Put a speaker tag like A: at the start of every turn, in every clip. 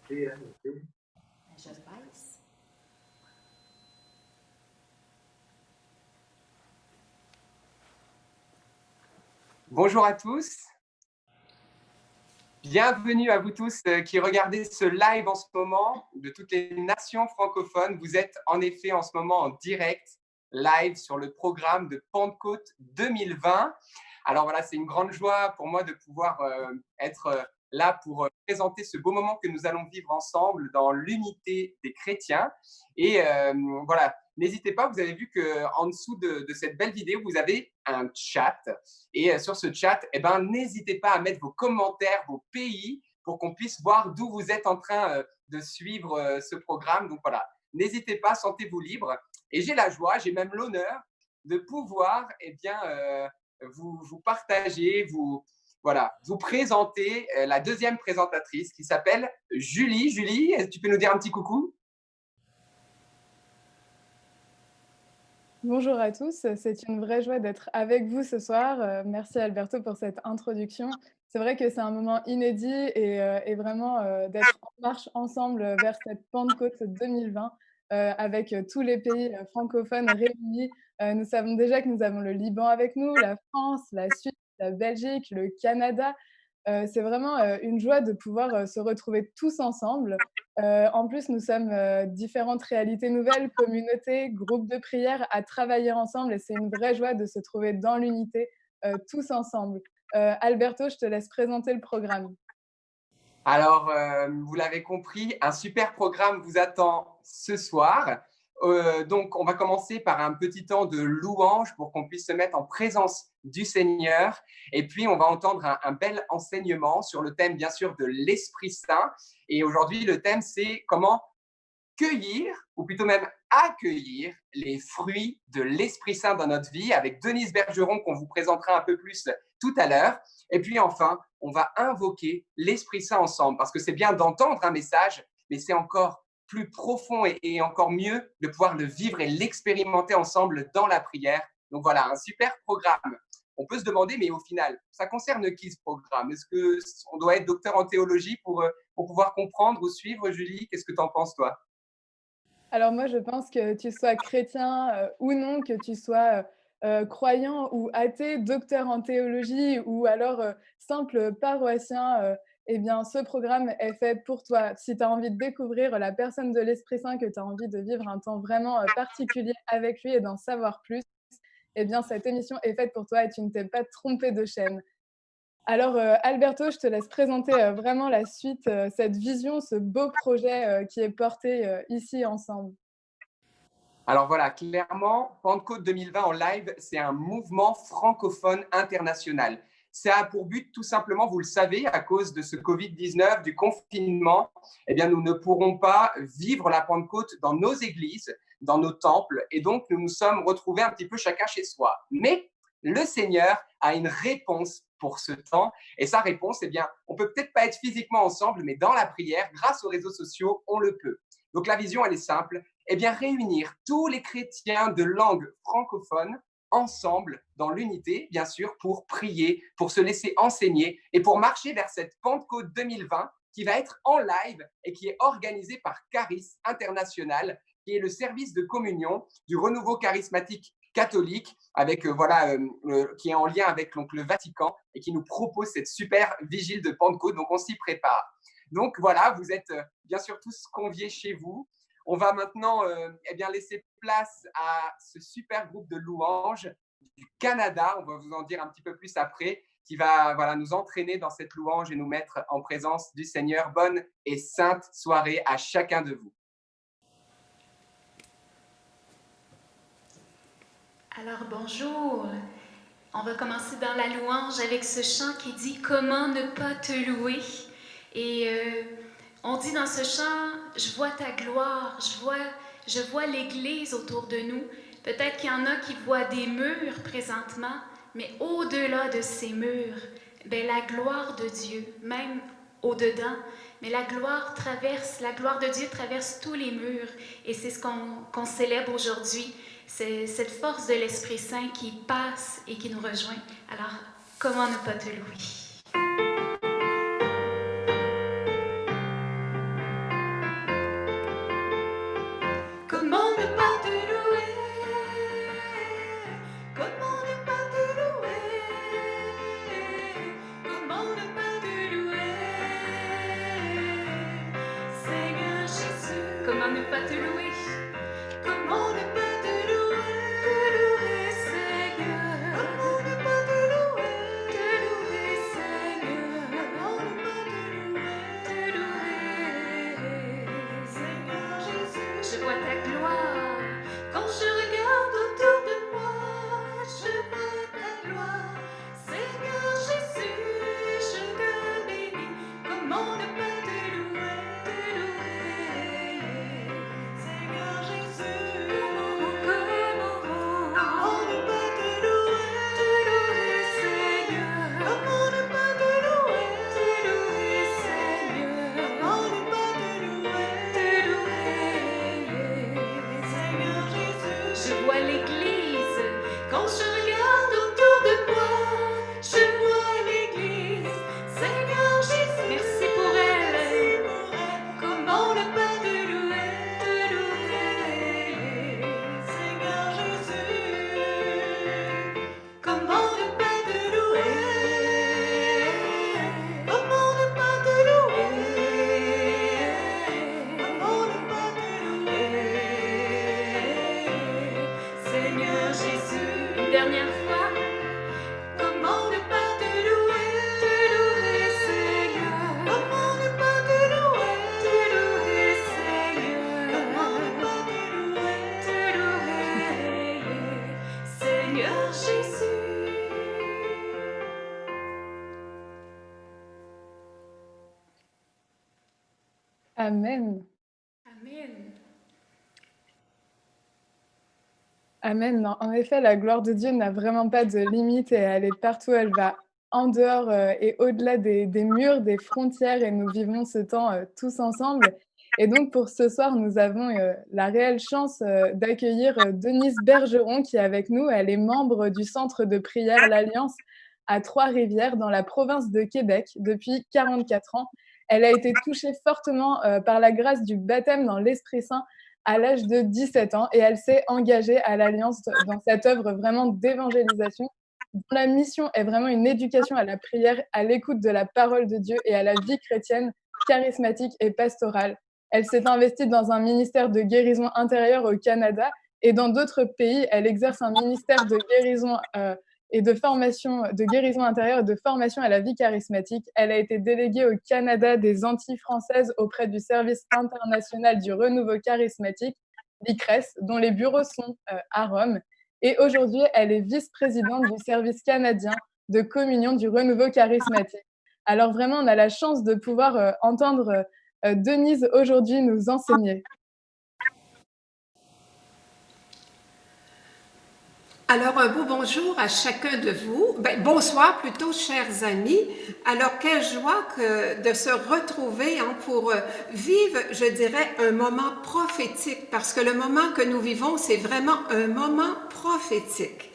A: Je baisse.
B: Bonjour à tous. Bienvenue à vous tous qui regardez ce live en ce moment de toutes les nations francophones. Vous êtes en effet en ce moment en direct live sur le programme de Pentecôte 2020. Alors voilà, c'est une grande joie pour moi de pouvoir être là pour présenter ce beau moment que nous allons vivre ensemble dans l'unité des chrétiens. Et voilà, n'hésitez pas, vous avez vu qu'en dessous de cette belle vidéo, vous avez un chat. Et sur ce chat, n'hésitez pas à mettre vos commentaires, vos pays, pour qu'on puisse voir d'où vous êtes en train de suivre ce programme. Donc voilà, n'hésitez pas, sentez-vous libre. Et j'ai la joie, j'ai même l'honneur de pouvoir vous partager, vous présenter la deuxième présentatrice qui s'appelle Julie. Julie, tu peux nous dire un petit coucou?
C: Bonjour à tous, c'est une vraie joie d'être avec vous ce soir. Merci Alberto pour cette introduction. C'est vrai que c'est un moment inédit et vraiment d'être en marche ensemble vers cette Pentecôte 2020 avec tous les pays francophones réunis. Nous savons déjà que nous avons le Liban avec nous, la France, la Suisse, la Belgique, le Canada. C'est vraiment une joie de pouvoir se retrouver tous ensemble. En plus, nous sommes différentes réalités nouvelles, communautés, groupes de prière à travailler ensemble et c'est une vraie joie de se trouver dans l'unité tous ensemble. Alberto, je te laisse présenter le programme.
B: Alors, vous l'avez compris, un super programme vous attend ce soir. Donc, on va commencer par un petit temps de louange pour qu'on puisse se mettre en présence du Seigneur. Et puis, on va entendre un bel enseignement sur le thème, bien sûr, de l'Esprit Saint. Et aujourd'hui, le thème, c'est comment cueillir, ou plutôt même accueillir, les fruits de l'Esprit Saint dans notre vie avec Denise Bergeron qu'on vous présentera un peu plus tout à l'heure. Et puis enfin, on va invoquer l'Esprit Saint ensemble parce que c'est bien d'entendre un message, mais c'est encore plus profond et encore mieux de pouvoir le vivre et l'expérimenter ensemble dans la prière. Donc voilà, un super programme. On peut se demander, mais au final, ça concerne qui ce programme? Est-ce qu'on doit être docteur en théologie pour pouvoir comprendre ou suivre, Julie? Qu'est-ce que tu en penses, toi?
C: Alors moi, je pense que tu sois chrétien ou non, que tu sois croyant ou athée, docteur en théologie ou alors simple paroissien, eh bien, ce programme est fait pour toi. Si tu as envie de découvrir la personne de l'Esprit Saint, que tu as envie de vivre un temps vraiment particulier avec lui et d'en savoir plus, eh bien, cette émission est faite pour toi et tu ne t'es pas trompé de chaîne. Alors, Alberto, je te laisse présenter vraiment la suite, cette vision, ce beau projet qui est porté ici ensemble.
B: Alors voilà, clairement, Pentecôte 2020 en live, c'est un mouvement francophone international. Ça a pour but, tout simplement, vous le savez, à cause de ce Covid-19, du confinement, eh bien, nous ne pourrons pas vivre la Pentecôte dans nos églises, dans nos temples, et donc nous nous sommes retrouvés un petit peu chacun chez soi. Mais le Seigneur a une réponse pour ce temps, et sa réponse, eh bien, on peut peut-être pas être physiquement ensemble, mais dans la prière, grâce aux réseaux sociaux, on le peut. Donc la vision, elle est simple, eh bien, réunir tous les chrétiens de langue francophone ensemble dans l'unité, bien sûr, pour prier, pour se laisser enseigner et pour marcher vers cette Pentecôte 2020 qui va être en live et qui est organisée par Charis International, qui est le service de communion du renouveau charismatique catholique avec qui est en lien avec donc, le Vatican et qui nous propose cette super vigile de Pentecôte. Donc on s'y prépare. Donc voilà, vous êtes bien sûr tous conviés chez vous. On va maintenant laisser place à ce super groupe de louanges du Canada. On va vous en dire un petit peu plus après, qui va nous entraîner dans cette louange et nous mettre en présence du Seigneur. Bonne et sainte soirée à chacun de vous.
A: Alors bonjour, on va commencer dans la louange avec ce chant qui dit comment ne pas te louer. Et on dit dans ce chant, je vois ta gloire, je vois l'Église autour de nous. Peut-être qu'il y en a qui voient des murs présentement, mais au-delà de ces murs, ben, la gloire de Dieu, même au-dedans, mais la gloire de Dieu traverse tous les murs. Et c'est ce qu'on célèbre aujourd'hui. C'est cette force de l'Esprit Saint qui passe et qui nous rejoint. Alors, comment ne pas te louer? Comment ne pas te louer? Comment ne pas te louer? Comment ne pas te louer? Seigneur Jésus, comment ne pas te louer? Comment ne pas te louer? Te louer, Seigneur. Comment ne pas te louer? Te louer, Seigneur. Comment ne pas te louer? Seigneur Jésus, je vois ta gloire. Quand je regarde autour de moi, je vois ta gloire. Seigneur Jésus, je te bénis. Comment ne pas te louer? Te louer. Seigneur Jésus, comment ne pas te louer? Te louer, Seigneur. Comment ne pas te louer? Te louer, Seigneur. Comment ne pas te louer? Te louer, Seigneur Jésus. Je vois l'Église. Quand je regarde autour de moi, je vois l'Église. Seigneur Jésus, merci pour elle. Comment ne pas te louer? Te louer, Seigneur Jésus. Comment ne pas te louer? Comment ne pas te louer? Comment ne pas te louer? Seigneur Jésus, une dernière fois. Comment ne pas te louer? Te louer, Seigneur. Comment ne pas te louer? Te louer, Seigneur. Comment ne pas te louer? Te louer, Seigneur Jésus.
C: Amen.
A: Amen.
C: Amen. Non, en effet, la gloire de Dieu n'a vraiment pas de limite et elle est partout. Elle va en dehors et au-delà des murs, des frontières et nous vivons ce temps tous ensemble. Et donc, pour ce soir, nous avons la réelle chance d'accueillir Denise Bergeron qui est avec nous. Elle est membre du centre de prière L'Alliance à Trois-Rivières dans la province de Québec depuis 44 ans. Elle a été touchée fortement par la grâce du baptême dans l'Esprit Saint à l'âge de 17 ans et elle s'est engagée à l'Alliance dans cette œuvre vraiment d'évangélisation dont la mission est vraiment une éducation à la prière, à l'écoute de la parole de Dieu et à la vie chrétienne charismatique et pastorale. Elle s'est investie dans un ministère de guérison intérieure au Canada et dans d'autres pays, elle exerce un ministère de guérison et de formation, de guérison intérieure et de formation à la vie charismatique. Elle a été déléguée au Canada des Antilles françaises auprès du Service international du renouveau charismatique, l'ICRES, dont les bureaux sont à Rome. Et aujourd'hui, elle est vice-présidente du service canadien de communion du renouveau charismatique. Alors vraiment, on a la chance de pouvoir entendre Denise aujourd'hui nous enseigner.
D: Alors, un beau bonjour à chacun de vous. Bonsoir plutôt, chers amis. Alors, quelle joie de se retrouver pour vivre, je dirais, un moment prophétique, parce que le moment que nous vivons, c'est vraiment un moment prophétique.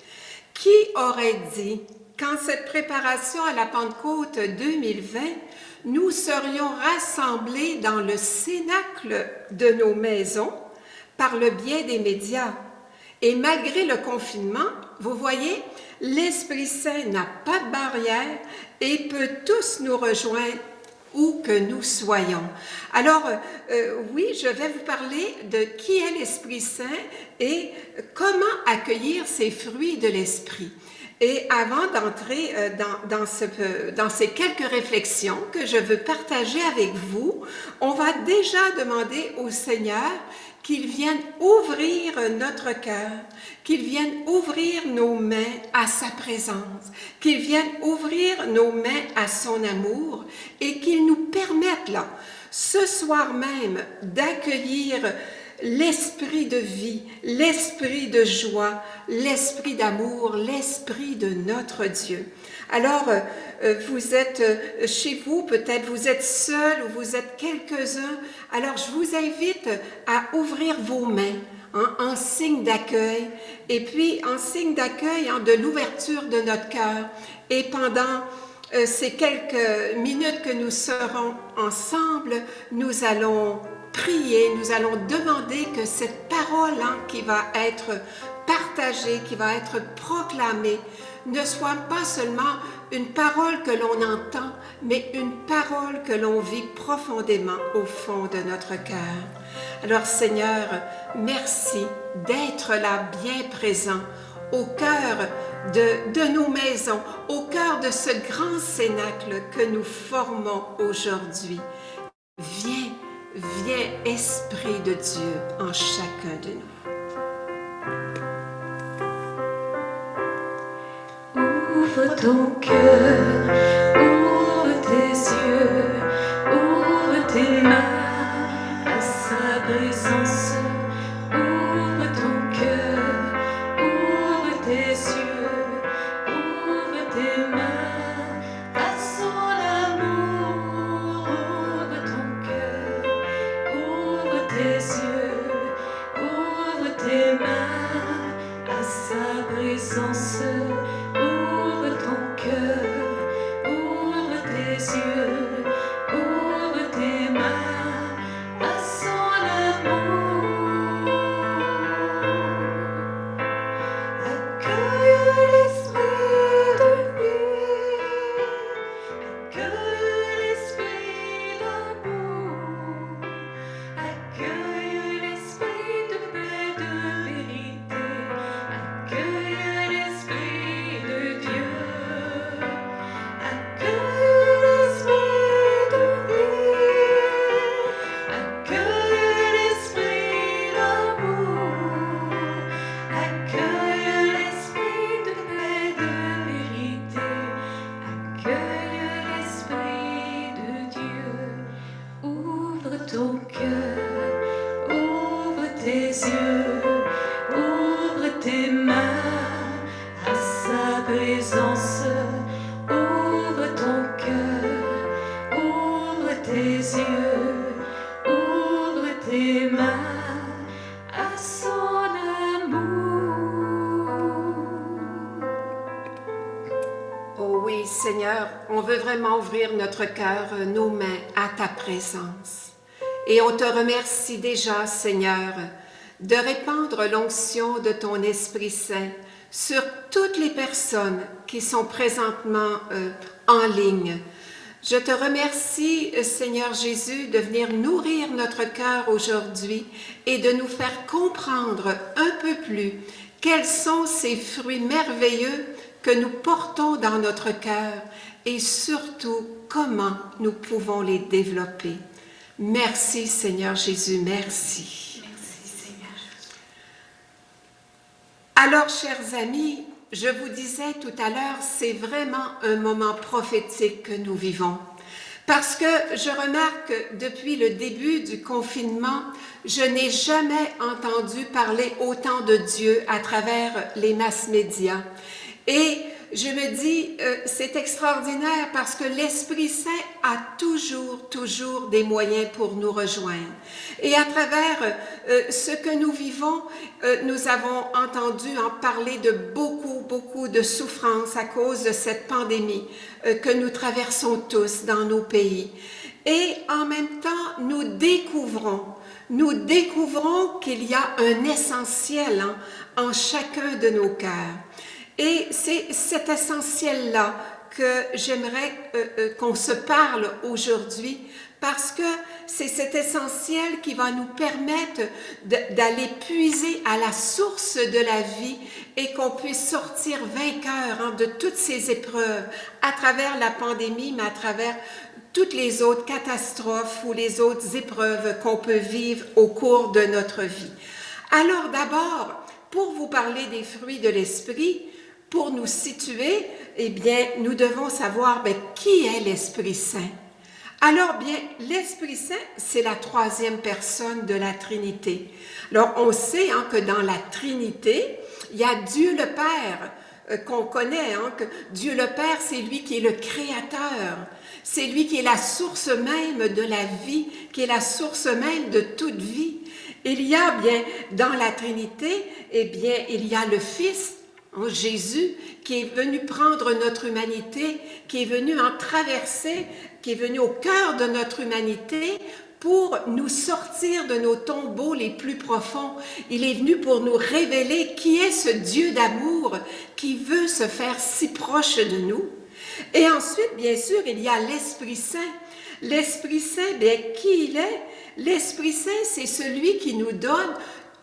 D: Qui aurait dit qu'en cette préparation à la Pentecôte 2020, nous serions rassemblés dans le cénacle de nos maisons par le biais des médias? Et malgré le confinement, vous voyez, l'Esprit Saint n'a pas de barrière et peut tous nous rejoindre où que nous soyons. Alors, oui, je vais vous parler de qui est l'Esprit Saint et comment accueillir ces fruits de l'Esprit. Et avant d'entrer dans ces quelques réflexions que je veux partager avec vous, on va déjà demander au Seigneur qu'il vienne ouvrir notre cœur, qu'il vienne ouvrir nos mains à sa présence, qu'il vienne ouvrir nos mains à son amour et qu'il nous permette là, ce soir même, d'accueillir l'esprit de vie, l'esprit de joie, l'esprit d'amour, l'esprit de notre Dieu. Alors, vous êtes chez vous, peut-être vous êtes seul ou vous êtes quelques-uns. Alors, je vous invite à ouvrir vos mains en signe d'accueil et puis en signe d'accueil de l'ouverture de notre cœur. Et pendant ces quelques minutes que nous serons ensemble, nous allons prier, nous allons demander que cette parole parole qui va être partagée, qui va être proclamée, ne soit pas seulement une parole que l'on entend, mais une parole que l'on vit profondément au fond de notre cœur. Alors Seigneur, merci d'être là bien présent au cœur de nos maisons, au cœur de ce grand cénacle que nous formons aujourd'hui. Viens, viens Esprit de Dieu en chacun de nous.
A: Ouvre ton cœur, ouvre tes yeux, ouvre tes mains à sa présence. Ouvre ton cœur, ouvre tes yeux, ouvre tes mains à son amour. Ouvre ton cœur, ouvre tes yeux, ouvre tes mains à sa présence. Ouvre ton cœur, ouvre tes yeux, ouvre tes mains à son amour. Accueille l'esprit de vie, accueille l'esprit d'amour, accueille l'esprit de paix, de vérité, accueille l'esprit de Dieu, accueille l'esprit de vie, accueille l'esprit d'amour, accueille l'esprit de paix, de vérité, accueille l'esprit de Dieu. Ouvre ton cœur, ouvre tes yeux, ouvre tes mains à sa présence. Ouvre ton cœur, ouvre tes yeux, ouvre tes mains à son amour.
D: Oh oui, Seigneur, on veut vraiment ouvrir notre cœur, nos mains à ta présence. Et on te remercie déjà, Seigneur, de répandre l'onction de ton Esprit Saint sur toutes les personnes qui sont présentement en ligne. Je te remercie, Seigneur Jésus, de venir nourrir notre cœur aujourd'hui et de nous faire comprendre un peu plus quels sont ces fruits merveilleux que nous portons dans notre cœur et surtout comment nous pouvons les développer. Merci, Seigneur Jésus, merci.
A: Merci Seigneur.
D: Alors, chers amis, je vous disais tout à l'heure, c'est vraiment un moment prophétique que nous vivons. Parce que je remarque que depuis le début du confinement, je n'ai jamais entendu parler autant de Dieu à travers les masses médias. Et je me dis, c'est extraordinaire parce que l'Esprit Saint a toujours des moyens pour nous rejoindre. Et à travers ce que nous vivons, nous avons entendu en parler de beaucoup de souffrances à cause de cette pandémie que nous traversons tous dans nos pays. Et en même temps, nous découvrons qu'il y a un essentiel en chacun de nos cœurs. Et c'est cet essentiel-là que j'aimerais qu'on se parle aujourd'hui parce que c'est cet essentiel qui va nous permettre d'aller puiser à la source de la vie et qu'on puisse sortir vainqueur de toutes ces épreuves à travers la pandémie, mais à travers toutes les autres catastrophes ou les autres épreuves qu'on peut vivre au cours de notre vie. Alors d'abord, pour vous parler des fruits de l'esprit, pour nous situer, eh bien, nous devons savoir qui est l'Esprit Saint. Alors, bien, l'Esprit Saint, c'est la troisième personne de la Trinité. Alors, on sait que dans la Trinité, il y a Dieu le Père, qu'on connaît, que Dieu le Père, c'est lui qui est le Créateur. C'est lui qui est la source même de la vie, qui est la source même de toute vie. Il y a bien, dans la Trinité, eh bien, il y a le Fils, Jésus, qui est venu prendre notre humanité, qui est venu en traverser, qui est venu au cœur de notre humanité pour nous sortir de nos tombeaux les plus profonds. Il est venu pour nous révéler qui est ce Dieu d'amour qui veut se faire si proche de nous. Et ensuite, bien sûr, il y a l'Esprit Saint. L'Esprit Saint, bien, qui il est? L'Esprit Saint, c'est celui qui nous donne,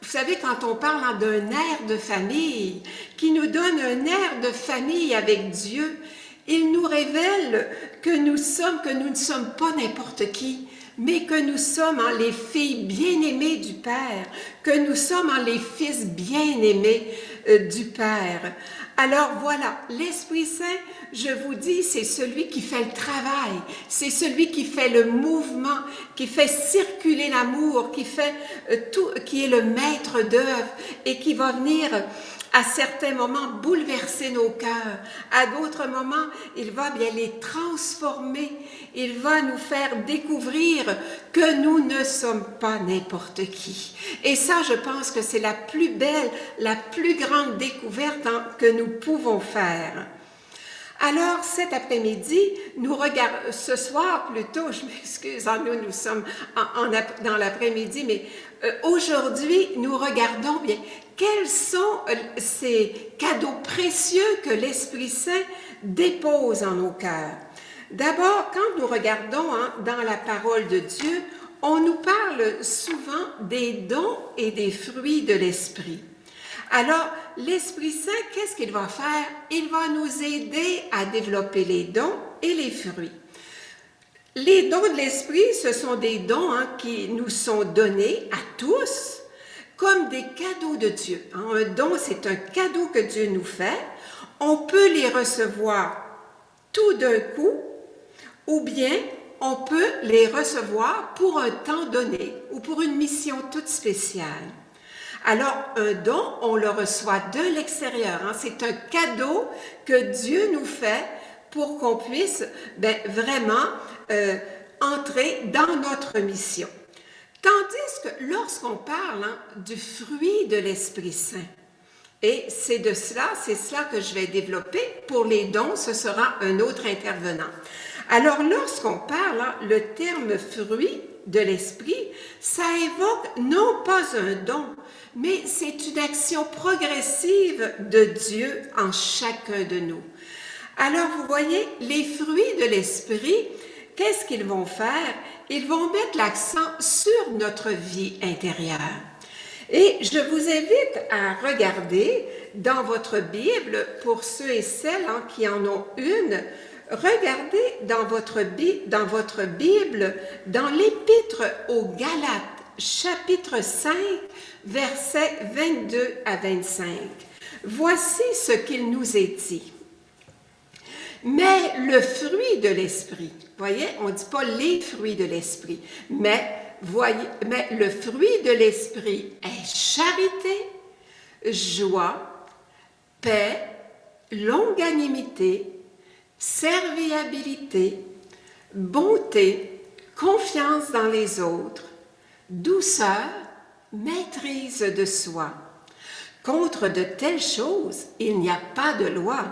D: vous savez, quand on parle d'un air de famille, qui nous donne un air de famille avec Dieu, il nous révèle que nous ne sommes pas n'importe qui, mais que nous sommes les filles bien-aimées du Père, que nous sommes les fils bien-aimés du Père. Alors voilà, l'Esprit Saint, je vous dis, c'est celui qui fait le travail, c'est celui qui fait le mouvement, qui fait circuler l'amour, qui fait tout, qui est le maître d'œuvre et qui va venir à certains moments bouleverser nos cœurs, à d'autres moments, il va bien les transformer, il va nous faire découvrir que nous ne sommes pas n'importe qui. Et ça, je pense que c'est la plus belle, la plus grande découverte que nous pouvons faire. Alors, cet après-midi, ce soir plutôt, je m'excuse, nous sommes dans l'après-midi, mais aujourd'hui, nous regardons bien quels sont ces cadeaux précieux que l'Esprit Saint dépose en nos cœurs. D'abord, quand nous regardons dans la parole de Dieu, on nous parle souvent des dons et des fruits de l'Esprit. Alors, l'Esprit Saint, qu'est-ce qu'il va faire? Il va nous aider à développer les dons et les fruits. Les dons de l'Esprit, ce sont des dons qui nous sont donnés à tous comme des cadeaux de Dieu. Un don, c'est un cadeau que Dieu nous fait. On peut les recevoir tout d'un coup, ou bien on peut les recevoir pour un temps donné ou pour une mission toute spéciale. Alors, un don, on le reçoit de l'extérieur. C'est un cadeau que Dieu nous fait pour qu'on puisse vraiment entrer dans notre mission. Tandis que lorsqu'on parle du fruit de l'Esprit Saint, et c'est cela que je vais développer. Pour les dons, ce sera un autre intervenant. Alors, lorsqu'on parle, le terme fruit de l'Esprit, ça évoque non pas un don, mais c'est une action progressive de Dieu en chacun de nous. Alors, vous voyez, les fruits de l'Esprit, qu'est-ce qu'ils vont faire? Ils vont mettre l'accent sur notre vie intérieure. Et je vous invite à regarder dans votre Bible, pour ceux et celles qui en ont une, regardez dans votre Bible, dans l'Épître aux Galates, chapitre 5, versets 22 à 25. Voici ce qu'il nous est dit. Mais le fruit de l'Esprit, voyez, on ne dit pas les fruits de l'Esprit, mais le fruit de l'Esprit est charité, joie, paix, longanimité, serviabilité, bonté, confiance dans les autres, douceur, maîtrise de soi. Contre de telles choses, il n'y a pas de loi.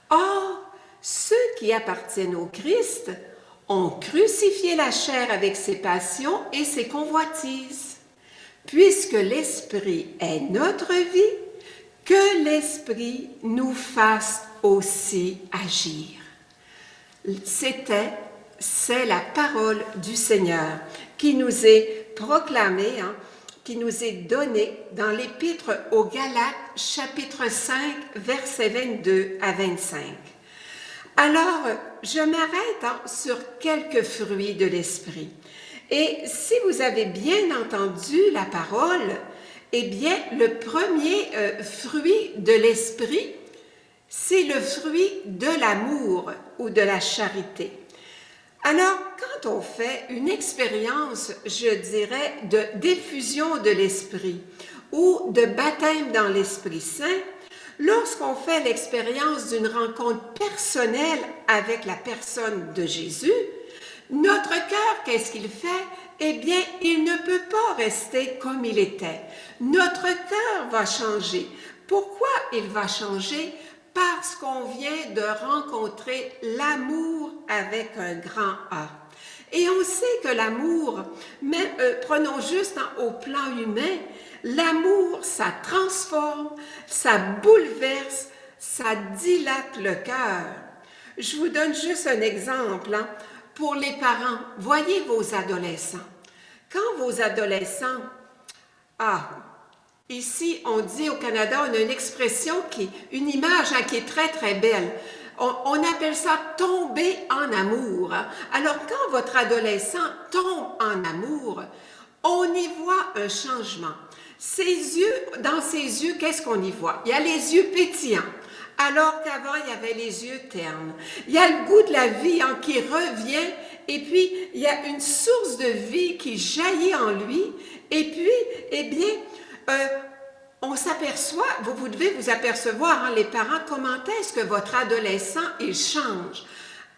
D: Or, ceux qui appartiennent au Christ ont crucifié la chair avec ses passions et ses convoitises. Puisque l'Esprit est notre vie, que l'Esprit nous fasse aussi agir. C'est la parole du Seigneur qui nous est proclamée, qui nous est donnée dans l'Épître aux Galates, chapitre 5, versets 22 à 25. Alors, je m'arrête sur quelques fruits de l'Esprit. Et si vous avez bien entendu la parole, eh bien, le premier fruit de l'Esprit, c'est le fruit de l'amour ou de la charité. Alors, quand on fait une expérience, je dirais, de diffusion de l'Esprit ou de baptême dans l'Esprit Saint, lorsqu'on fait l'expérience d'une rencontre personnelle avec la personne de Jésus, notre cœur, qu'est-ce qu'il fait? Eh bien, il ne peut pas rester comme il était. Notre cœur va changer. Pourquoi il va changer? Parce qu'on vient de rencontrer l'amour avec un grand A. Et on sait que l'amour, mais prenons juste au plan humain, l'amour, ça transforme, ça bouleverse, ça dilate le cœur. Je vous donne juste un exemple. Hein. Pour les parents, voyez vos adolescents. Quand vos adolescents, ici on dit au Canada, on a une expression, une image qui est très très belle. On appelle ça tomber en amour. Alors quand votre adolescent tombe en amour, on y voit un changement. Dans ses yeux, qu'est-ce qu'on y voit? Il y a les yeux pétillants. Alors qu'avant, il y avait les yeux ternes. Il y a le goût de la vie qui revient, et puis il y a une source de vie qui jaillit en lui, et puis, eh bien, on s'aperçoit, vous devez vous apercevoir, les parents, comment est-ce que votre adolescent, il change.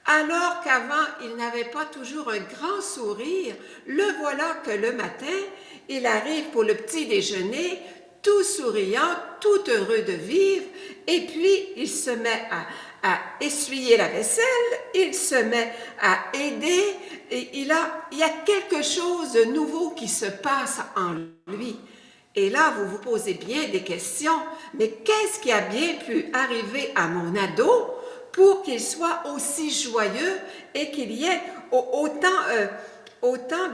D: Alors qu'avant, il n'avait pas toujours un grand sourire, le voilà que le matin, il arrive pour le petit déjeuner, tout souriant, tout heureux de vivre, et puis il se met à essuyer la vaisselle, il se met à aider, et il y a quelque chose de nouveau qui se passe en lui. Et là, vous vous posez bien des questions, mais qu'est-ce qui a bien pu arriver à mon ado pour qu'il soit aussi joyeux et qu'il y ait autant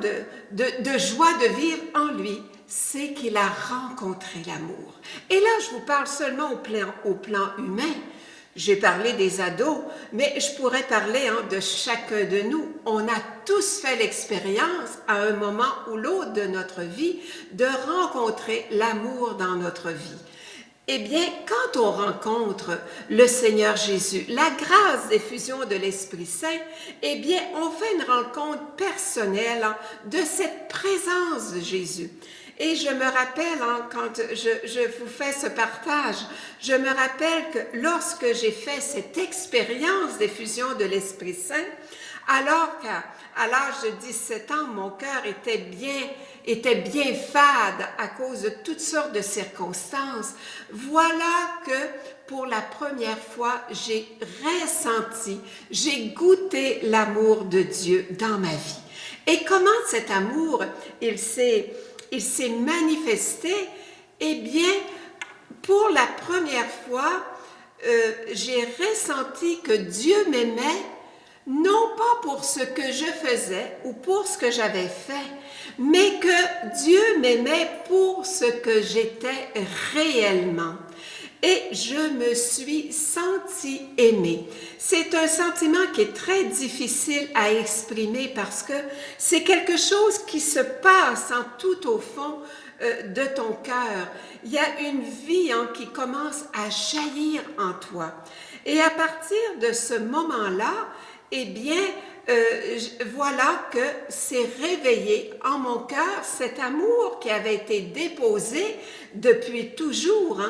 D: de joie de vivre en lui? C'est qu'il a rencontré l'amour. Et là, je vous parle seulement au plan humain. J'ai parlé des ados, mais je pourrais parler de chacun de nous. On a tous fait l'expérience, à un moment ou l'autre de notre vie, de rencontrer l'amour dans notre vie. Eh bien, quand on rencontre le Seigneur Jésus, la grâce d'effusion de l'Esprit Saint, eh bien, on fait une rencontre personnelle de cette présence de Jésus. Et je me rappelle, quand je vous fais ce partage, je me rappelle que lorsque j'ai fait cette expérience d'effusion de l'Esprit Saint, alors qu'à l'âge de 17 ans, mon cœur était bien fade à cause de toutes sortes de circonstances, voilà que pour la première fois, j'ai ressenti, j'ai goûté l'amour de Dieu dans ma vie. Et comment cet amour, il s'est manifesté? Eh bien, pour la première fois, j'ai ressenti que Dieu m'aimait, non pas pour ce que je faisais ou pour ce que j'avais fait, mais que Dieu m'aimait pour ce que j'étais réellement. Et je me suis sentie aimée. C'est un sentiment qui est très difficile à exprimer parce que c'est quelque chose qui se passe tout au fond de ton cœur. Il y a une vie qui commence à jaillir en toi. Et à partir de ce moment-là, eh bien, voilà que s'est réveillé en mon cœur cet amour qui avait été déposé depuis toujours,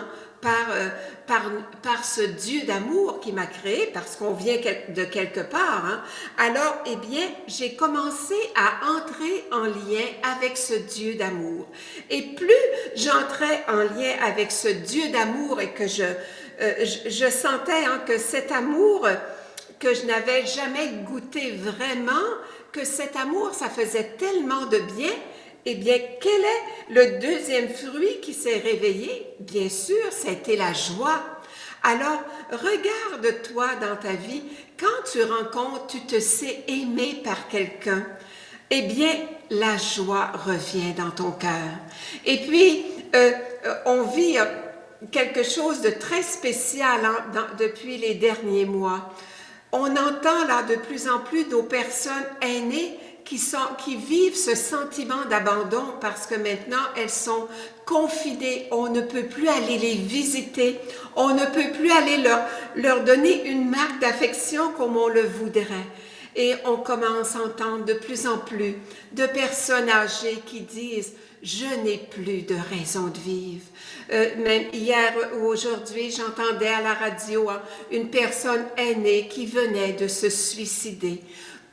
D: par ce Dieu d'amour qui m'a créé, parce qu'on vient de quelque part. Alors, eh bien, j'ai commencé à entrer en lien avec ce Dieu d'amour. Et plus j'entrais en lien avec ce Dieu d'amour et que je sentais que cet amour que je n'avais jamais goûté vraiment, que cet amour, ça faisait tellement de bien. Eh bien, quel est le deuxième fruit qui s'est réveillé? Bien sûr, c'était la joie. Alors, regarde-toi dans ta vie, quand tu rencontres, tu te sais aimé par quelqu'un, eh bien, la joie revient dans ton cœur. Et puis, on vit quelque chose de très spécial depuis les derniers mois. On entend là de plus en plus nos personnes aînées qui vivent ce sentiment d'abandon parce que maintenant elles sont confinées, on ne peut plus aller les visiter, on ne peut plus aller leur donner une marque d'affection comme on le voudrait. Et on commence à entendre de plus en plus de personnes âgées qui disent « je n'ai plus de raison de vivre ». Même hier ou aujourd'hui, j'entendais à la radio une personne aînée qui venait de se suicider.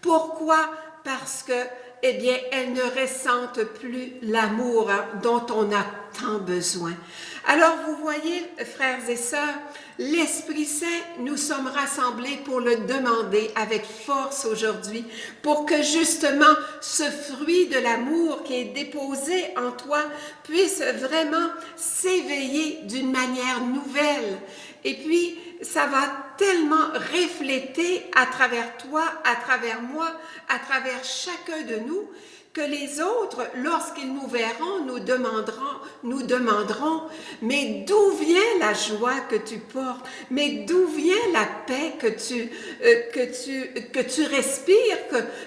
D: Pourquoi? Parce que eh bien, elles ne ressentent plus l'amour dont on a tant besoin. Alors, vous voyez, frères et sœurs, l'Esprit Saint, nous sommes rassemblés pour le demander avec force aujourd'hui, pour que justement ce fruit de l'amour qui est déposé en toi puisse vraiment s'éveiller d'une manière nouvelle. Et puis, ça va tellement refléter à travers toi, à travers moi, à travers chacun de nous, que les autres, lorsqu'ils nous verront, nous demanderont, mais d'où vient la joie que tu portes? Mais d'où vient la paix que tu respires,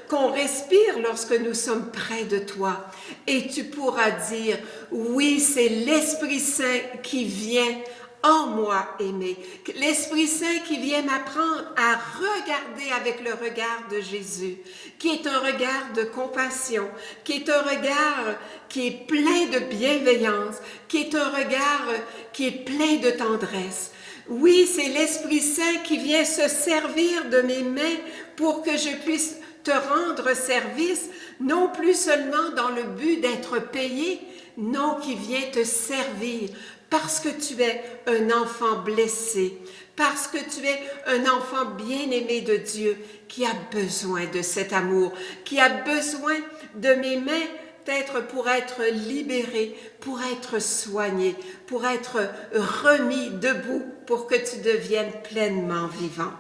D: qu'on respire lorsque nous sommes près de toi? Et tu pourras dire, oui, c'est l'Esprit Saint qui vient en moi aimé, l'Esprit Saint qui vient m'apprendre à regarder avec le regard de Jésus, qui est un regard de compassion, qui est un regard qui est plein de bienveillance, qui est un regard qui est plein de tendresse. Oui, c'est l'Esprit Saint qui vient se servir de mes mains pour que je puisse te rendre service, non plus seulement dans le but d'être payé, non, qui vient te servir, parce que tu es un enfant blessé, parce que tu es un enfant bien-aimé de Dieu qui a besoin de cet amour, qui a besoin de mes mains, peut-être pour être libéré, pour être soigné, pour être remis debout, pour que tu deviennes pleinement vivant.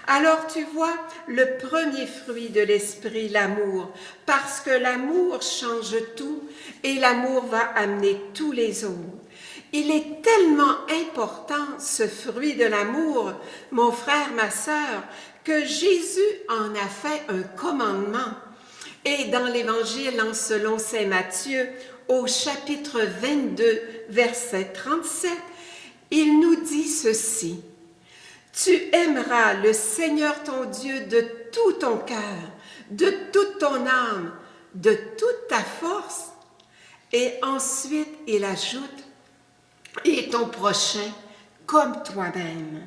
D: Alors tu vois, le premier fruit de l'esprit, l'amour, parce que l'amour change tout et l'amour va amener tous les autres. Il est tellement important, ce fruit de l'amour, mon frère, ma sœur, que Jésus en a fait un commandement. Et dans l'Évangile selon saint Matthieu, au chapitre 22, verset 37, il nous dit ceci. « Tu aimeras le Seigneur ton Dieu de tout ton cœur, de toute ton âme, de toute ta force. » Et ensuite, il ajoute, et ton prochain comme toi-même.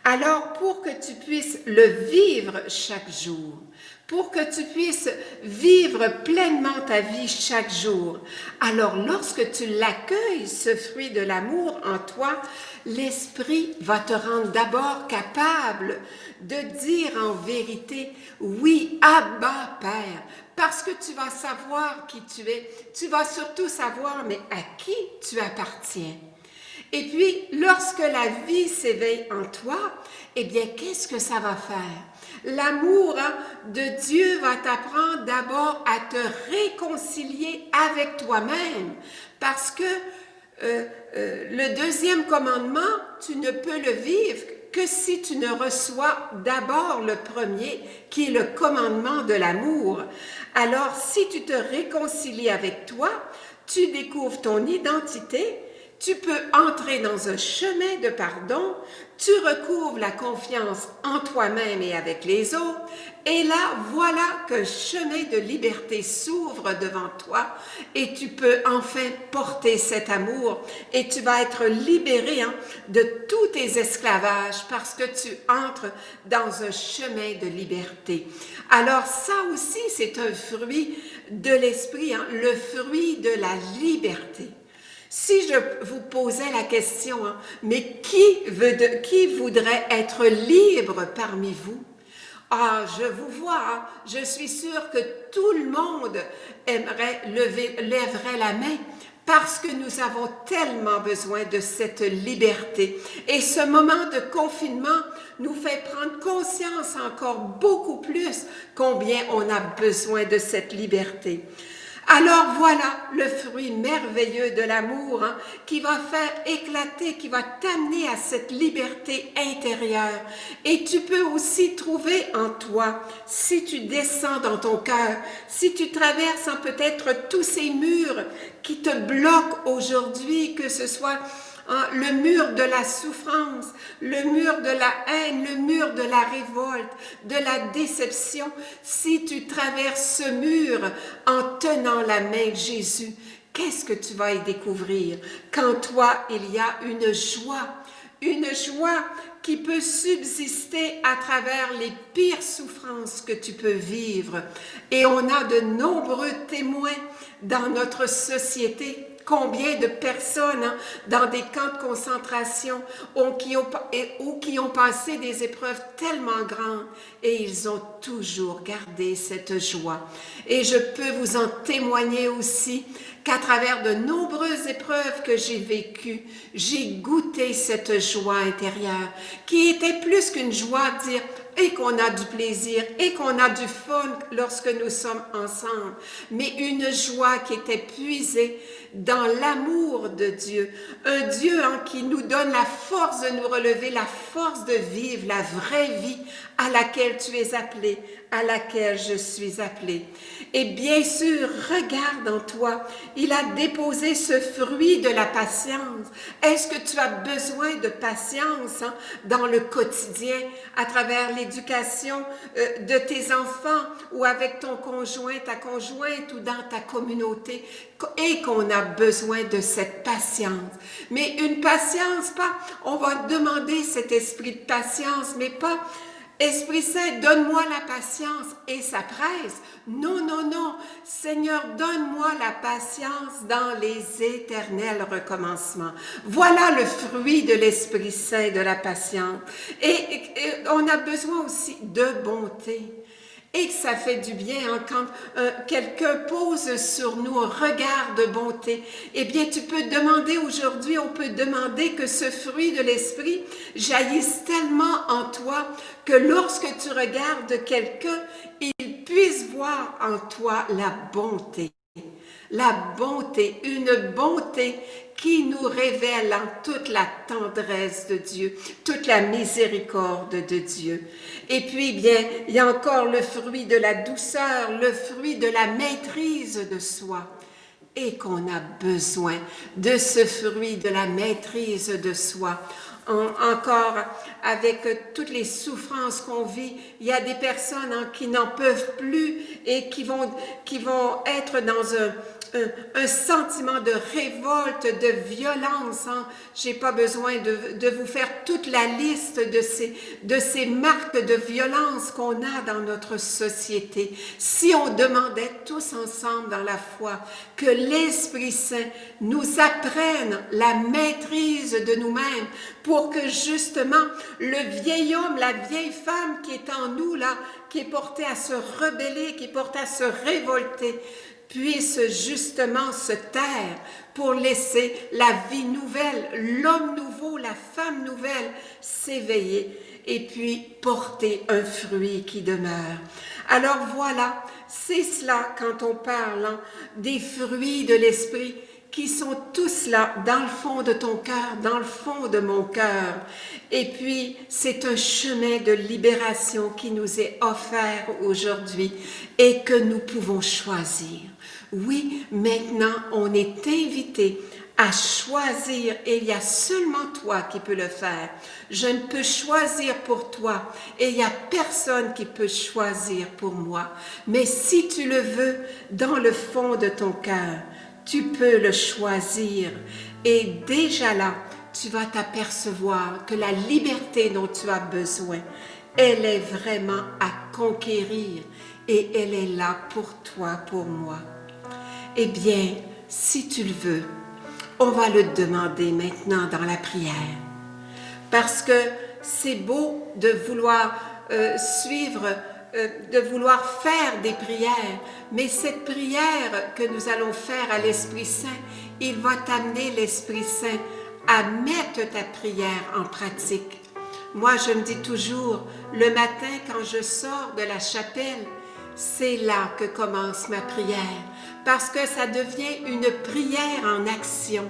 D: Alors, pour que tu puisses le vivre chaque jour, pour que tu puisses vivre pleinement ta vie chaque jour, alors lorsque tu l'accueilles, ce fruit de l'amour en toi, l'Esprit va te rendre d'abord capable de dire en vérité, oui, Abba, Père, parce que tu vas savoir qui tu es, tu vas surtout savoir, mais à qui tu appartiens. Et puis, lorsque la vie s'éveille en toi, eh bien, qu'est-ce que ça va faire? L'amour de Dieu va t'apprendre d'abord à te réconcilier avec toi-même, parce que le deuxième commandement, tu ne peux le vivre que si tu ne reçois d'abord le premier, qui est le commandement de l'amour. Alors, si tu te réconcilies avec toi, tu découvres ton identité, tu peux entrer dans un chemin de pardon, tu recouvres la confiance en toi-même et avec les autres, et là, voilà qu'un chemin de liberté s'ouvre devant toi et tu peux enfin porter cet amour et tu vas être libéré de tous tes esclavages parce que tu entres dans un chemin de liberté. Alors ça aussi, c'est un fruit de l'esprit, le fruit de la liberté. Si je vous posais la question, mais qui voudrait être libre parmi vous? Ah, je vous vois, je suis sûre que tout le monde lèverait la main parce que nous avons tellement besoin de cette liberté. Et ce moment de confinement nous fait prendre conscience encore beaucoup plus combien on a besoin de cette liberté. Alors voilà le fruit merveilleux de l'amour qui va faire éclater, qui va t'amener à cette liberté intérieure. Et tu peux aussi trouver en toi, si tu descends dans ton cœur, si tu traverses peut-être tous ces murs qui te bloquent aujourd'hui, que ce soit le mur de la souffrance, le mur de la haine, le mur de la révolte, de la déception, si tu traverses ce mur en tenant la main de Jésus, qu'est-ce que tu vas y découvrir? Qu'en toi, il y a une joie, une joie qui peut subsister à travers les pires souffrances que tu peux vivre. Et on a de nombreux témoins dans notre société. Combien de personnes dans des camps de concentration qui ont passé des épreuves tellement grandes et ils ont toujours gardé cette joie. Et je peux vous en témoigner aussi qu'à travers de nombreuses épreuves que j'ai vécues, j'ai goûté cette joie intérieure qui était plus qu'une joie de dire et qu'on a du plaisir et qu'on a du fun lorsque nous sommes ensemble, mais une joie qui était puisée dans l'amour de Dieu, un Dieu qui nous donne la force de nous relever, la force de vivre la vraie vie à laquelle tu es appelé, à laquelle je suis appelée. Et bien sûr, regarde en toi, il a déposé ce fruit de la patience. Est-ce que tu as besoin de patience dans le quotidien, à travers l'éducation de tes enfants ou avec ton conjoint, ta conjointe ou dans ta communauté, et qu'on a besoin de cette patience. Mais une patience, pas, on va demander cet esprit de patience, mais pas Esprit Saint, donne-moi la patience et ça presse. Non, non, non. Seigneur, donne-moi la patience dans les éternels recommencements. Voilà le fruit de l'Esprit Saint, de la patience. Et on a besoin aussi de bonté. Et que ça fait du bien quand quelqu'un pose sur nous un regard de bonté. Eh bien, tu peux demander aujourd'hui, on peut demander que ce fruit de l'esprit jaillisse tellement en toi que lorsque tu regardes quelqu'un, il puisse voir en toi la bonté. La bonté, une bonté qui nous révèle en toute la tendresse de Dieu, toute la miséricorde de Dieu. Et puis, bien, il y a encore le fruit de la douceur, le fruit de la maîtrise de soi. Et qu'on a besoin de ce fruit de la maîtrise de soi. Encore avec toutes les souffrances qu'on vit, il y a des personnes qui n'en peuvent plus et qui vont être dans un sentiment de révolte, de violence. J'ai pas besoin de vous faire toute la liste de ces marques de violence qu'on a dans notre société. Si on demandait tous ensemble dans la foi que l'Esprit Saint nous apprenne la maîtrise de nous-mêmes pour que justement le vieil homme, la vieille femme qui est en nous là, qui est portée à se rebeller, qui est portée à se révolter, puisse justement se taire pour laisser la vie nouvelle, l'homme nouveau, la femme nouvelle s'éveiller et puis porter un fruit qui demeure. Alors voilà, c'est cela quand on parle des fruits de l'esprit qui sont tous là dans le fond de ton cœur, dans le fond de mon cœur. Et puis, c'est un chemin de libération qui nous est offert aujourd'hui et que nous pouvons choisir. Oui, maintenant, on est invité à choisir et il y a seulement toi qui peux le faire. Je ne peux choisir pour toi et il n'y a personne qui peut choisir pour moi. Mais si tu le veux, dans le fond de ton cœur, tu peux le choisir et déjà là, tu vas t'apercevoir que la liberté dont tu as besoin, elle est vraiment à conquérir et elle est là pour toi, pour moi. Eh bien, si tu le veux, on va le demander maintenant dans la prière. Parce que c'est beau de vouloir de vouloir faire des prières, mais cette prière que nous allons faire à l'Esprit Saint, il va t'amener l'Esprit Saint à mettre ta prière en pratique. Moi, je me dis toujours, le matin quand je sors de la chapelle, c'est là que commence ma prière, parce que ça devient une prière en action.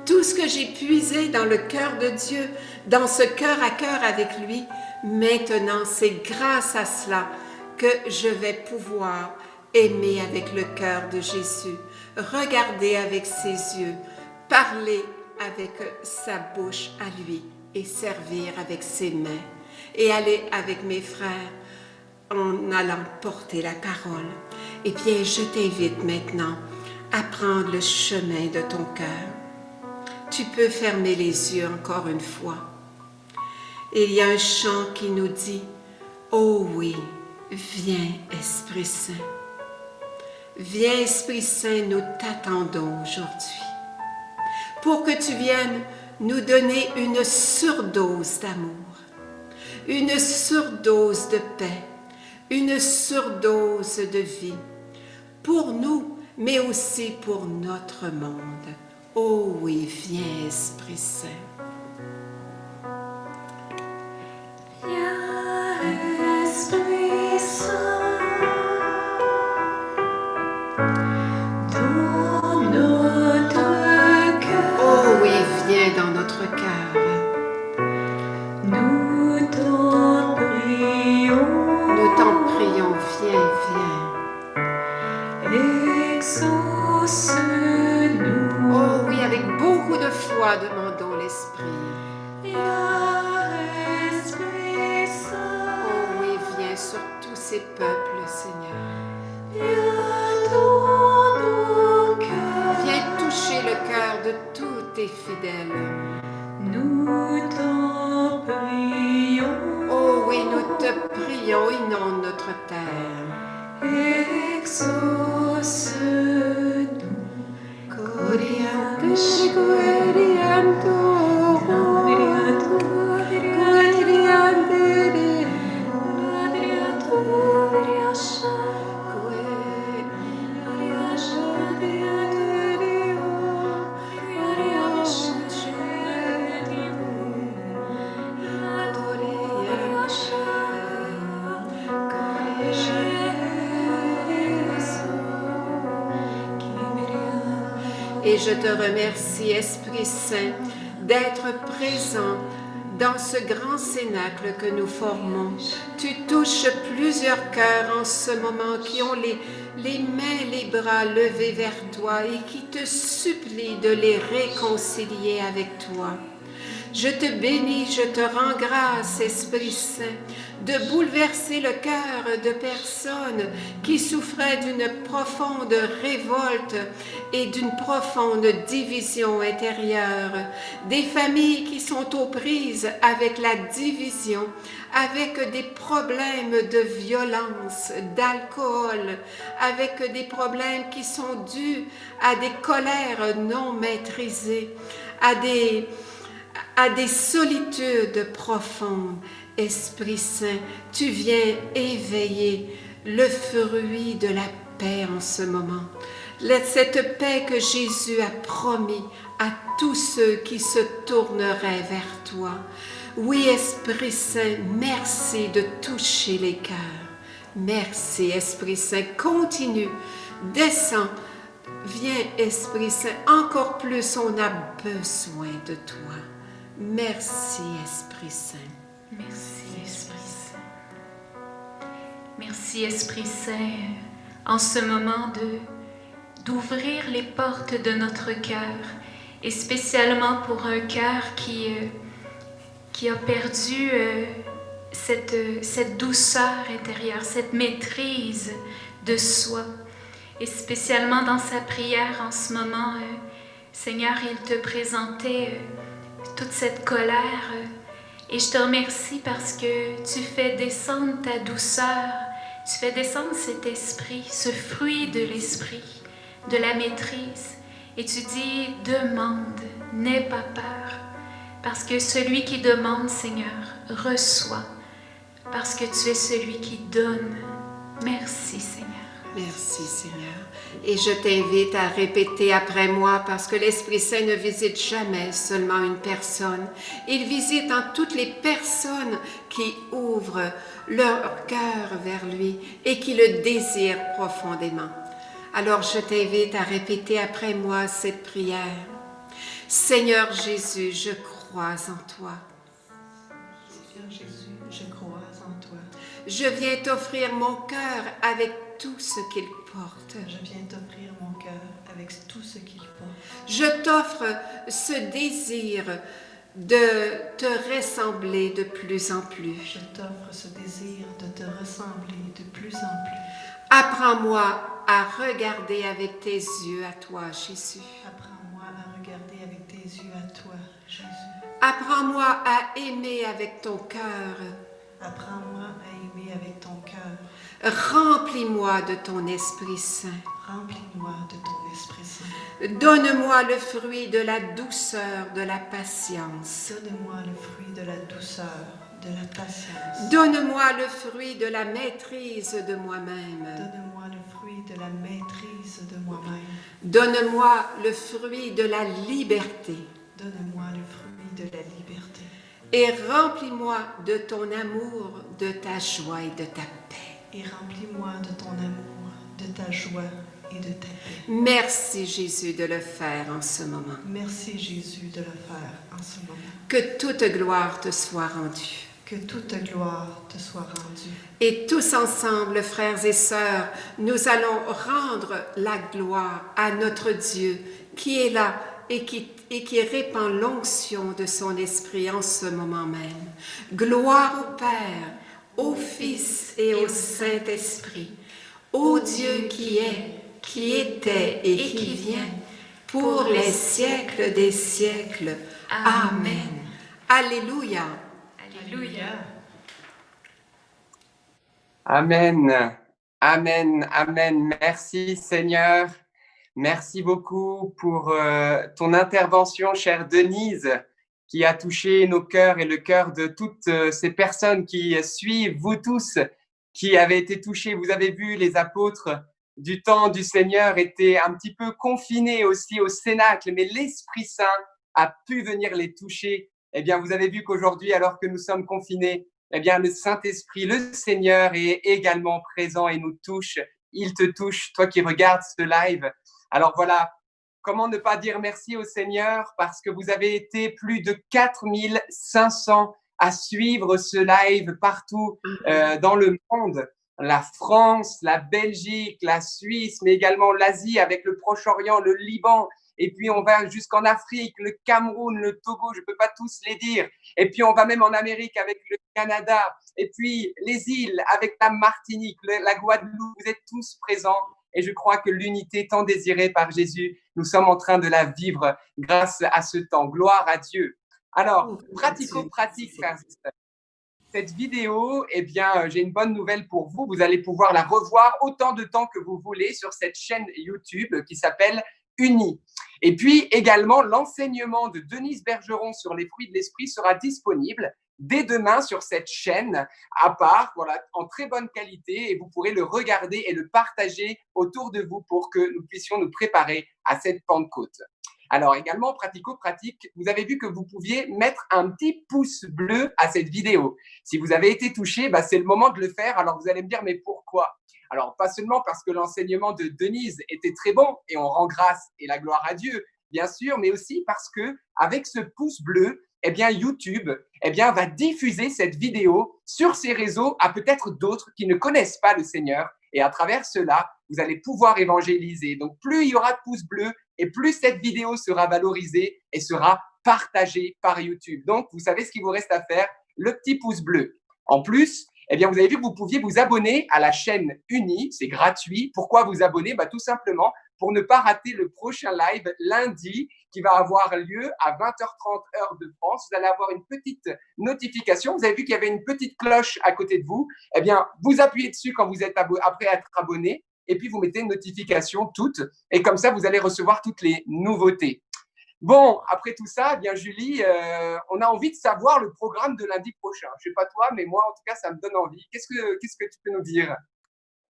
D: Tout ce que j'ai puisé dans le cœur de Dieu, dans ce cœur à cœur avec lui, maintenant c'est grâce à cela que je vais pouvoir aimer avec le cœur de Jésus, regarder avec ses yeux, parler avec sa bouche à lui et servir avec ses mains et aller avec mes frères en allant porter la parole. Eh bien, je t'invite maintenant à prendre le chemin de ton cœur. Tu peux fermer les yeux encore une fois Il y a un chant qui nous dit, oh oui, viens Esprit Saint. Viens Esprit Saint, nous t'attendons aujourd'hui. Pour que tu viennes nous donner une surdose d'amour, une surdose de paix, une surdose de vie, pour nous, mais aussi pour notre monde. Oh oui, viens Esprit Saint.
A: Viens Esprit Saint, dans notre cœur.
D: Oh oui, viens dans notre cœur.
A: Nous t'en prions.
D: Nous t'en prions, viens, viens.
A: Exauce-nous.
D: Oh oui, avec beaucoup de foi, demandons l'Esprit.
A: Viens Esprit Saint.
D: Oh oui, viens sur tous ces peuples, Seigneur.
A: Viens dans nos cœurs.
D: Viens toucher le cœur de tous tes fidèles.
A: Nous t'en prions.
D: Oh oui, nous te prions, inonde notre terre.
A: Exauce-nous.
D: Et je te remercie, Esprit Saint, d'être présent dans ce grand cénacle que nous formons. Tu touches plusieurs cœurs en ce moment qui ont les mains, les bras levés vers toi et qui te supplient de les réconcilier avec toi. Je te bénis, je te rends grâce, Esprit Saint, de bouleverser le cœur de personnes qui souffraient d'une profonde révolte et d'une profonde division intérieure. Des familles qui sont aux prises avec la division, avec des problèmes de violence, d'alcool, avec des problèmes qui sont dus à des colères non maîtrisées, à des solitudes profondes. Esprit Saint, tu viens éveiller le fruit de la paix en ce moment. Cette paix que Jésus a promis à tous ceux qui se tourneraient vers toi. Oui, Esprit Saint, merci de toucher les cœurs. Merci, Esprit Saint. Continue, descends. Viens, Esprit Saint. Encore plus, on a besoin de toi. Merci, Esprit Saint.
A: Merci, Esprit Saint. Merci, Esprit Saint, en ce moment d'ouvrir les portes de notre cœur, et spécialement pour un cœur qui a perdu cette douceur intérieure, cette maîtrise de soi. Et spécialement dans sa prière en ce moment, Seigneur, il te présentait toute cette colère. Et je te remercie parce que tu fais descendre ta douceur, tu fais descendre cet esprit, ce fruit de l'esprit, de la maîtrise. Et tu dis, demande, n'aie pas peur. Parce que celui qui demande, Seigneur, reçoit. Parce que tu es celui qui donne. Merci, Seigneur.
D: Merci, Seigneur. Et je t'invite à répéter après moi, parce que l'Esprit Saint ne visite jamais seulement une personne. Il visite en toutes les personnes qui ouvrent leur cœur vers lui et qui le désirent profondément. Alors je t'invite à répéter après moi cette prière. Seigneur Jésus, je crois en toi.
E: Seigneur Jésus, je crois en toi.
D: Je viens t'offrir mon cœur avec tout ce qu'il porte.
E: Je viens t'offrir mon cœur avec tout ce qu'il porte.
D: Je t'offre ce désir de te ressembler de plus en plus.
E: Je t'offre ce désir de te ressembler de plus en plus.
D: Apprends-moi à regarder avec tes yeux à toi, Jésus.
E: Apprends-moi à regarder avec tes yeux à toi, Jésus.
D: Apprends-moi à aimer avec ton cœur.
E: Apprends-moi à aimer avec ton cœur.
D: Remplis-moi de ton Esprit Saint.
E: Remplis-moi de ton Esprit Saint.
D: Donne-moi le fruit de la douceur, de la patience.
E: Donne-moi le fruit de la douceur, de la patience.
D: Donne-moi le fruit de la maîtrise de moi-même.
E: Donne-moi le fruit de la maîtrise de moi-même.
D: Donne-moi le fruit de la liberté.
E: Donne-moi le fruit de la liberté.
D: Et remplis-moi de ton amour, de ta joie et de ta paix.
E: Et remplis-moi de ton amour, de ta joie et de ta paix.
D: Merci Jésus de le faire en ce moment.
E: Merci Jésus de le faire en ce moment.
D: Que toute gloire te soit rendue.
E: Que toute gloire te soit rendue.
D: Et tous ensemble, frères et sœurs, nous allons rendre la gloire à notre Dieu qui est là et qui répand l'onction de son esprit en ce moment même. Gloire au Père, au Fils et au Saint-Esprit, ô Dieu qui est, qui était et qui vient, pour les siècles des siècles. Amen. Alléluia.
A: Alléluia.
B: Amen. Amen. Amen. Merci Seigneur. Merci beaucoup pour ton intervention, chère Denise, qui a touché nos cœurs et le cœur de toutes ces personnes qui suivent, vous tous qui avez été touchés. Vous avez vu, les apôtres du temps du Seigneur étaient un petit peu confinés aussi au cénacle, mais l'Esprit Saint a pu venir les toucher. Eh bien, vous avez vu qu'aujourd'hui, alors que nous sommes confinés, eh bien, le Saint-Esprit, le Seigneur est également présent et nous touche. Il te touche, toi qui regardes ce live. Alors voilà, comment ne pas dire merci au Seigneur parce que vous avez été plus de 4500 à suivre ce live partout dans le monde. La France, la Belgique, la Suisse, mais également l'Asie avec le Proche-Orient, le Liban. Et puis, on va jusqu'en Afrique, le Cameroun, le Togo, je ne peux pas tous les dire. Et puis, on va même en Amérique avec le Canada. Et puis, les îles avec la Martinique, la Guadeloupe, vous êtes tous présents. Et je crois que l'unité tant désirée par Jésus, nous sommes en train de la vivre grâce à ce temps. Gloire à Dieu. Alors, pratico-pratique, frères et sœurs. Cette vidéo, eh bien, j'ai une bonne nouvelle pour vous. Vous allez pouvoir la revoir autant de temps que vous voulez sur cette chaîne YouTube qui s'appelle Uni. Et puis également, l'enseignement de Denise Bergeron sur les fruits de l'esprit sera disponible dès demain sur cette chaîne à part, voilà, en très bonne qualité et vous pourrez le regarder et le partager autour de vous pour que nous puissions nous préparer à cette Pentecôte. Alors également, pratico-pratique, vous avez vu que vous pouviez mettre un petit pouce bleu à cette vidéo. Si vous avez été touché, c'est le moment de le faire. Alors vous allez me dire, mais pourquoi ? Alors pas seulement parce que l'enseignement de Denise était très bon et on rend grâce et la gloire à Dieu, bien sûr, mais aussi parce que avec ce pouce bleu, eh bien YouTube va diffuser cette vidéo sur ses réseaux à peut-être d'autres qui ne connaissent pas le Seigneur. Et à travers cela, vous allez pouvoir évangéliser. Donc, plus il y aura de pouces bleus et plus cette vidéo sera valorisée et sera partagée par YouTube. Donc, vous savez ce qu'il vous reste à faire, le petit pouce bleu. En plus, vous avez vu que vous pouviez vous abonner à la chaîne Uni, c'est gratuit. Pourquoi vous abonner ? Tout simplement pour ne pas rater le prochain live lundi qui va avoir lieu à 20h30 heure de France. Vous allez avoir une petite notification. Vous avez vu qu'il y avait une petite cloche à côté de vous. Vous appuyez dessus quand vous êtes après être abonné et puis vous mettez une notification toute et comme ça, vous allez recevoir toutes les nouveautés. Bon, après tout ça, Julie, on a envie de savoir le programme de lundi prochain. Je ne sais pas toi, mais moi, en tout cas, ça me donne envie. Qu'est-ce que tu peux nous dire ?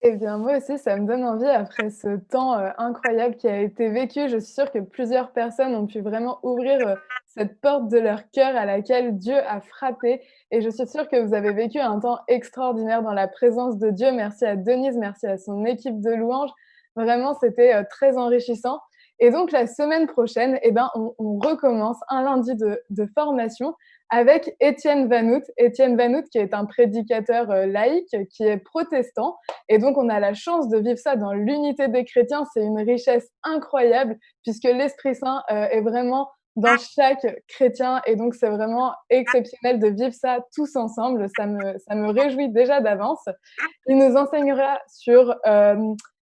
C: Eh bien, moi aussi, ça me donne envie après ce temps incroyable qui a été vécu. Je suis sûre que plusieurs personnes ont pu vraiment ouvrir cette porte de leur cœur à laquelle Dieu a frappé. Et je suis sûre que vous avez vécu un temps extraordinaire dans la présence de Dieu. Merci à Denise, merci à son équipe de louanges. Vraiment, c'était très enrichissant. Et donc, la semaine prochaine, on recommence un lundi de formation avec Étienne Vanout. Étienne Vanout, qui est un prédicateur laïque, qui est protestant. Et donc, on a la chance de vivre ça dans l'unité des chrétiens. C'est une richesse incroyable, puisque l'Esprit Saint est vraiment dans chaque chrétien. Et donc, c'est vraiment exceptionnel de vivre ça tous ensemble. Ça me réjouit déjà d'avance. Il nous enseignera sur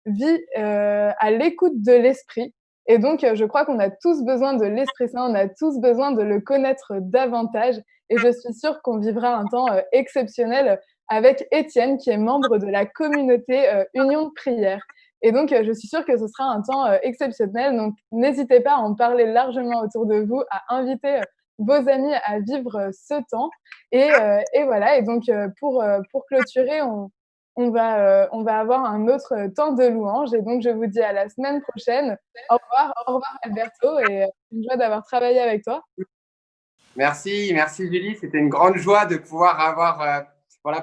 C: vie à l'écoute de l'Esprit. Et donc, je crois qu'on a tous besoin de l'Esprit Saint, on a tous besoin de le connaître davantage. Et je suis sûre qu'on vivra un temps exceptionnel avec Étienne, qui est membre de la communauté Union de prière. Et donc, je suis sûre que ce sera un temps exceptionnel. Donc, n'hésitez pas à en parler largement autour de vous, à inviter vos amis à vivre ce temps. Et voilà. Et donc, pour clôturer, on va avoir un autre temps de louange. Et donc, je vous dis à la semaine prochaine. Au revoir Alberto. Et une joie d'avoir travaillé avec toi.
B: Merci Julie. C'était une grande joie de pouvoir avoir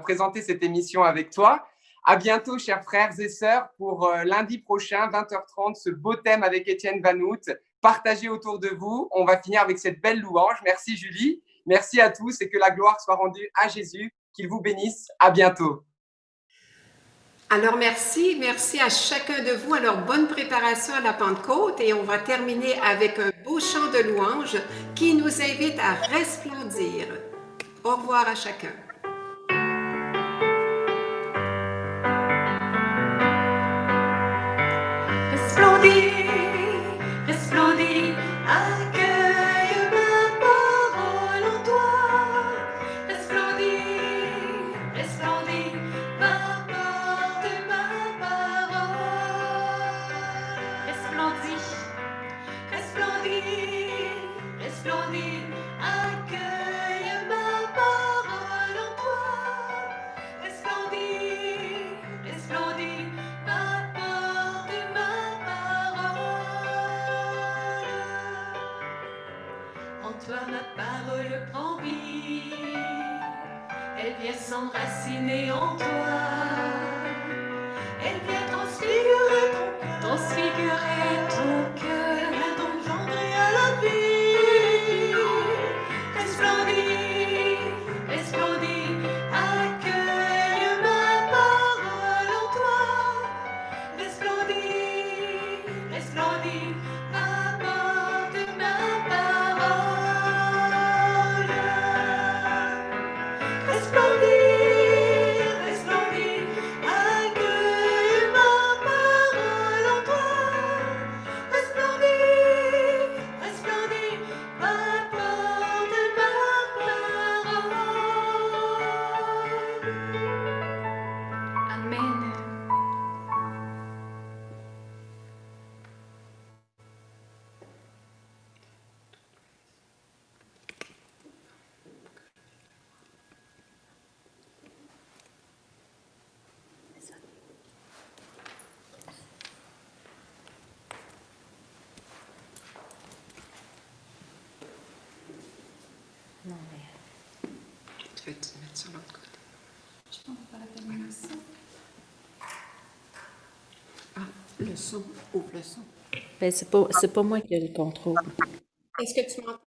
B: présenté cette émission avec toi. À bientôt, chers frères et sœurs, pour lundi prochain, 20h30, ce beau thème avec Étienne Vanout. Partagez autour de vous. On va finir avec cette belle louange. Merci Julie. Merci à tous et que la gloire soit rendue à Jésus. Qu'il vous bénisse. À bientôt.
D: Alors merci à chacun de vous. Alors bonne préparation à la Pentecôte et on va terminer avec un beau chant de louange qui nous invite à resplendir. Au revoir à chacun.
F: Resplendis, resplendis, accueille ma parole en toi. Resplendis, resplendis, m'apporte ma parole.
A: Resplendis,
F: Resplendis, resplendis, accueille ma parole en toi. Resplendis, resplendis, m'apporte ma parole. En toi ma parole prend vie, elle vient s'enraciner en toi. Elle vient transfigurer ton cœur, elle vient t'engendrer à la vie. Resplendis, resplendis, accueille ma parole en toi. Resplendis, resplendis, apporte ma parole. Resplendis, resplendis, accueille ma parole en toi. Resplendis, resplendis, apporte ma parole.
A: Amen.
D: Tu vas te mettre sur l'autre côté.
F: Je pense pas la peine de ça.
D: Ah, le son. Ouvre le son.
G: Ben, c'est pas moi qui ai le contrôle.
D: Est-ce que tu m'entends?